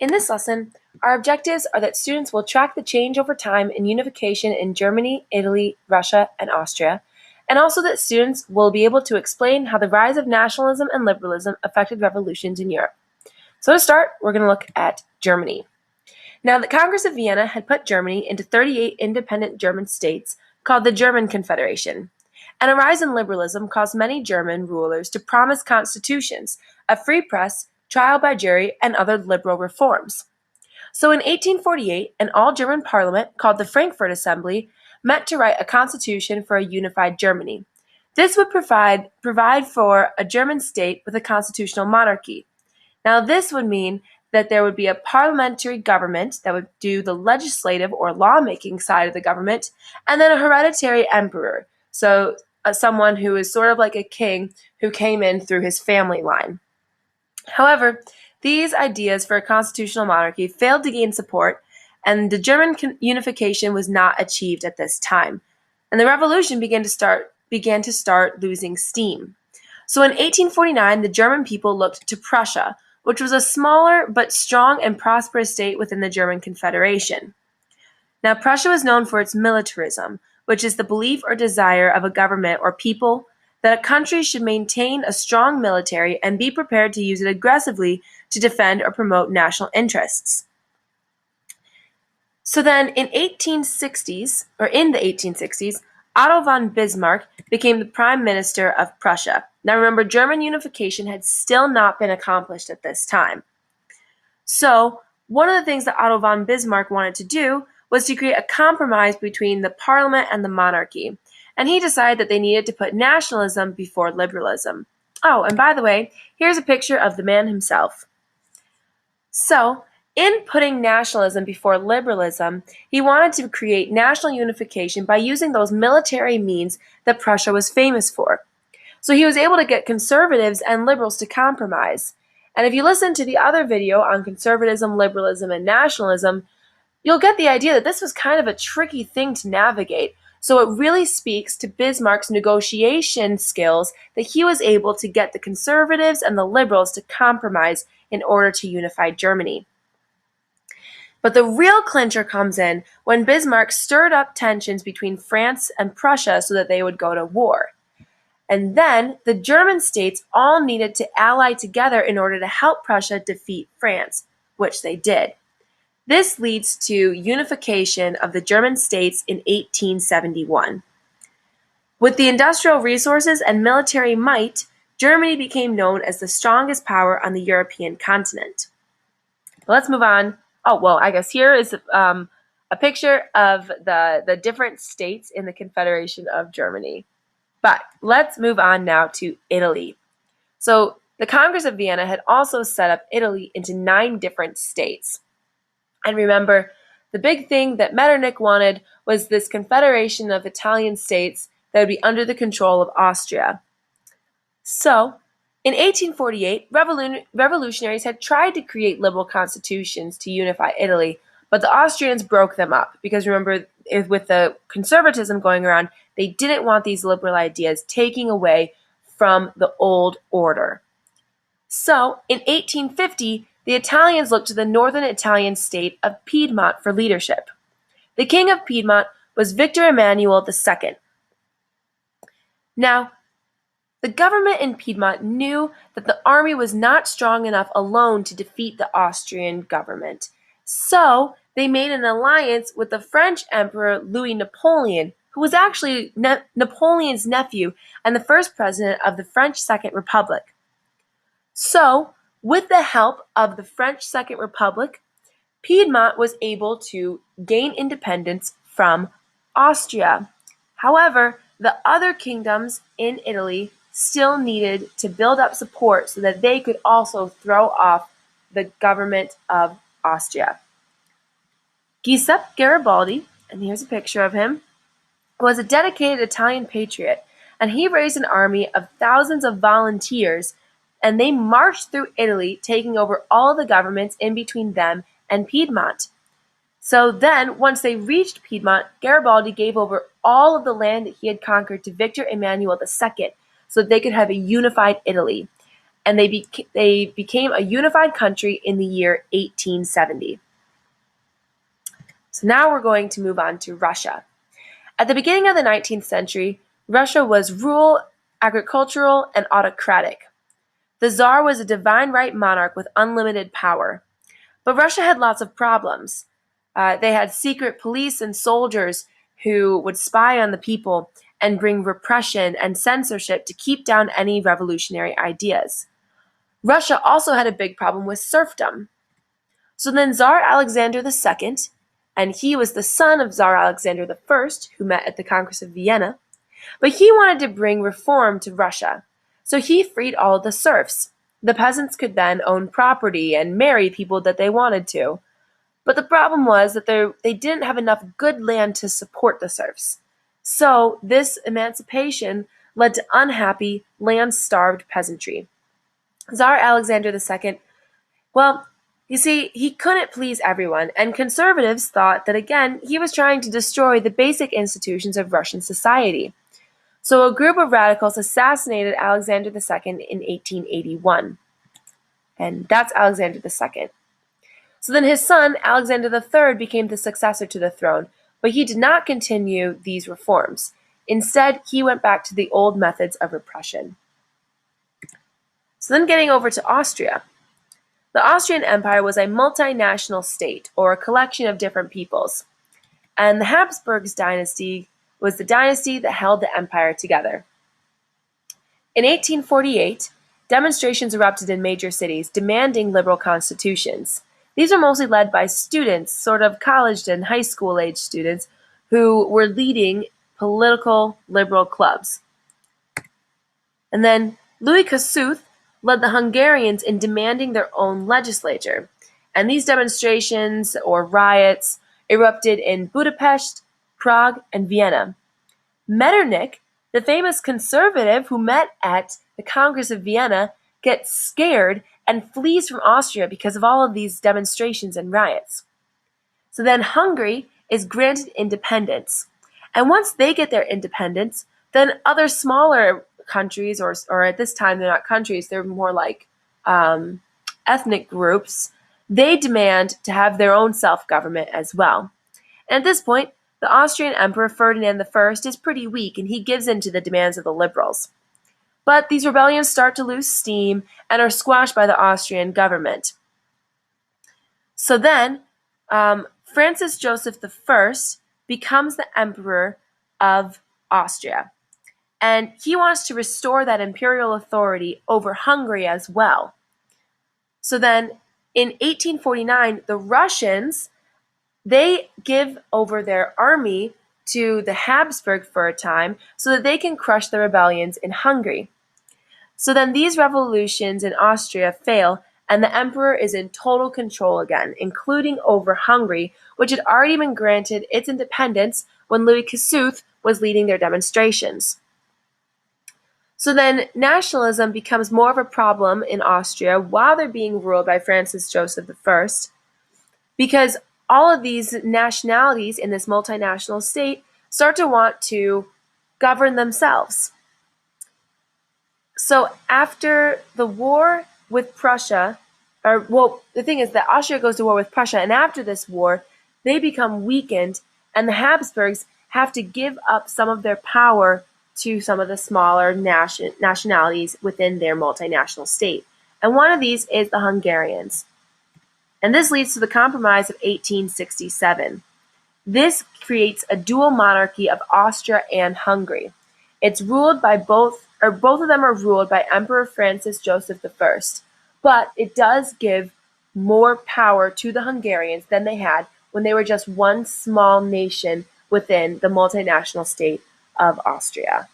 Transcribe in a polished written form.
In this lesson, our objectives are that students will track the change over time in unification in Germany, Italy, Russia, and Austria, and also that students will be able to explain how the rise of nationalism and liberalism affected revolutions in Europe. So to start, we're going to look at Germany. Now, the Congress of Vienna had put Germany into 38 independent German states called the German Confederation. And a rise in liberalism caused many German rulers to promise constitutions, a free press, trial by jury, and other liberal reforms. So in 1848, an all-German parliament called the Frankfurt Assembly met to write a constitution for a unified Germany. This would provide for a German state with a constitutional monarchy. Now, this would mean that there would be a parliamentary government that would do the legislative or lawmaking side of the government, and then a hereditary emperor, so someone who is sort of like a king who came in through his family line. However, these ideas for a constitutional monarchy failed to gain support, and the German unification was not achieved at this time, and the revolution began to start losing steam. So in 1849, the German people looked to Prussia, which was a smaller but strong and prosperous state within the German Confederation. Now, Prussia was known for its militarism, which is the belief or desire of a government or people that a country should maintain a strong military and be prepared to use it aggressively to defend or promote national interests. So then in the 1860s, Otto von Bismarck became the Prime Minister of Prussia. Now remember, German unification had still not been accomplished at this time. So one of the things that Otto von Bismarck wanted to do was to create a compromise between the parliament and the monarchy. And he decided that they needed to put nationalism before liberalism. Oh, and by the way, here's a picture of the man himself. So, in putting nationalism before liberalism, he wanted to create national unification by using those military means that Prussia was famous for. So he was able to get conservatives and liberals to compromise. And if you listen to the other video on conservatism, liberalism, and nationalism, you'll get the idea that this was kind of a tricky thing to navigate. So it really speaks to Bismarck's negotiation skills that he was able to get the conservatives and the liberals to compromise in order to unify Germany. But the real clincher comes in when Bismarck stirred up tensions between France and Prussia so that they would go to war. And then the German states all needed to ally together in order to help Prussia defeat France, which they did. This leads to unification of the German states in 1871. With the industrial resources and military might, Germany became known as the strongest power on the European continent. Let's move on. Oh, well, I guess here is a picture of the different states in the Confederation of Germany. But let's move on now to Italy. So the Congress of Vienna had also set up Italy into 9 different states. And remember, the big thing that Metternich wanted was this confederation of Italian states that would be under the control of Austria. So, in 1848, revolutionaries had tried to create liberal constitutions to unify Italy, but the Austrians broke them up because remember, with the conservatism going around, they didn't want these liberal ideas taking away from the old order. So, in 1850, the Italians looked to the northern Italian state of Piedmont for leadership. The king of Piedmont was Victor Emmanuel II. Now, the government in Piedmont knew that the army was not strong enough alone to defeat the Austrian government. So, they made an alliance with the French Emperor Louis Napoleon, who was actually Napoleon's nephew and the first president of the French Second Republic. So, with the help of the French Second Republic, Piedmont was able to gain independence from Austria. However, the other kingdoms in Italy still needed to build up support so that they could also throw off the government of Austria. Giuseppe Garibaldi, and here's a picture of him, was a dedicated Italian patriot, and he raised an army of thousands of volunteers, and they marched through Italy, taking over all the governments in between them and Piedmont. So then, once they reached Piedmont, Garibaldi gave over all of the land that he had conquered to Victor Emmanuel II so that they could have a unified Italy. and they became a unified country in the year 1870. So now we're going to move on to Russia. At the beginning of the 19th century, Russia was rural, agricultural, and autocratic. The Tsar was a divine right monarch with unlimited power. But Russia had lots of problems. They had secret police and soldiers who would spy on the people and bring repression and censorship to keep down any revolutionary ideas. Russia also had a big problem with serfdom. So then Tsar Alexander II, and he was the son of Tsar Alexander I, who met at the Congress of Vienna, but he wanted to bring reform to Russia. So he freed all the serfs. The peasants could then own property and marry people that they wanted to. But the problem was that they didn't have enough good land to support the serfs. So this emancipation led to unhappy, land-starved peasantry. Tsar Alexander II, well, you see, he couldn't please everyone, and conservatives thought that, again, he was trying to destroy the basic institutions of Russian society. So a group of radicals assassinated Alexander II in 1881. And that's Alexander II. So then his son, Alexander III, became the successor to the throne, but he did not continue these reforms. Instead, he went back to the old methods of repression. So then getting over to Austria. The Austrian Empire was a multinational state, or a collection of different peoples. And the Habsburgs dynasty was the dynasty that held the empire together. In 1848, demonstrations erupted in major cities demanding liberal constitutions. These were mostly led by students, sort of college and high school age students, who were leading political liberal clubs. And then Louis Kossuth led the Hungarians in demanding their own legislature. And these demonstrations, or riots, erupted in Budapest, Prague, and Vienna. Metternich, the famous conservative who met at the Congress of Vienna, gets scared and flees from Austria because of all of these demonstrations and riots. So then Hungary is granted independence. And once they get their independence, then other smaller countries, or at this time they're not countries, they're more like ethnic groups, they demand to have their own self-government as well. And at this point, the Austrian Emperor Ferdinand I is pretty weak, and he gives in to the demands of the liberals. But these rebellions start to lose steam and are squashed by the Austrian government. So then, Francis Joseph I becomes the Emperor of Austria. And he wants to restore that imperial authority over Hungary as well. So then, in 1849, the Russians, they give over their army to the Habsburg for a time so that they can crush the rebellions in Hungary. So then these revolutions in Austria fail, and the emperor is in total control again, including over Hungary, which had already been granted its independence when Louis Kossuth was leading their demonstrations. So then nationalism becomes more of a problem in Austria while they're being ruled by Francis Joseph I, because all of these nationalities in this multinational state start to want to govern themselves. So after the war with Prussia, the thing is that Austria goes to war with Prussia, and after this war, they become weakened, and the Habsburgs have to give up some of their power to some of the smaller nationalities within their multinational state. And one of these is the Hungarians. And this leads to the Compromise of 1867. This creates a dual monarchy of Austria and Hungary. It's ruled by both of them are ruled by Emperor Francis Joseph I, but it does give more power to the Hungarians than they had when they were just one small nation within the multinational state of Austria.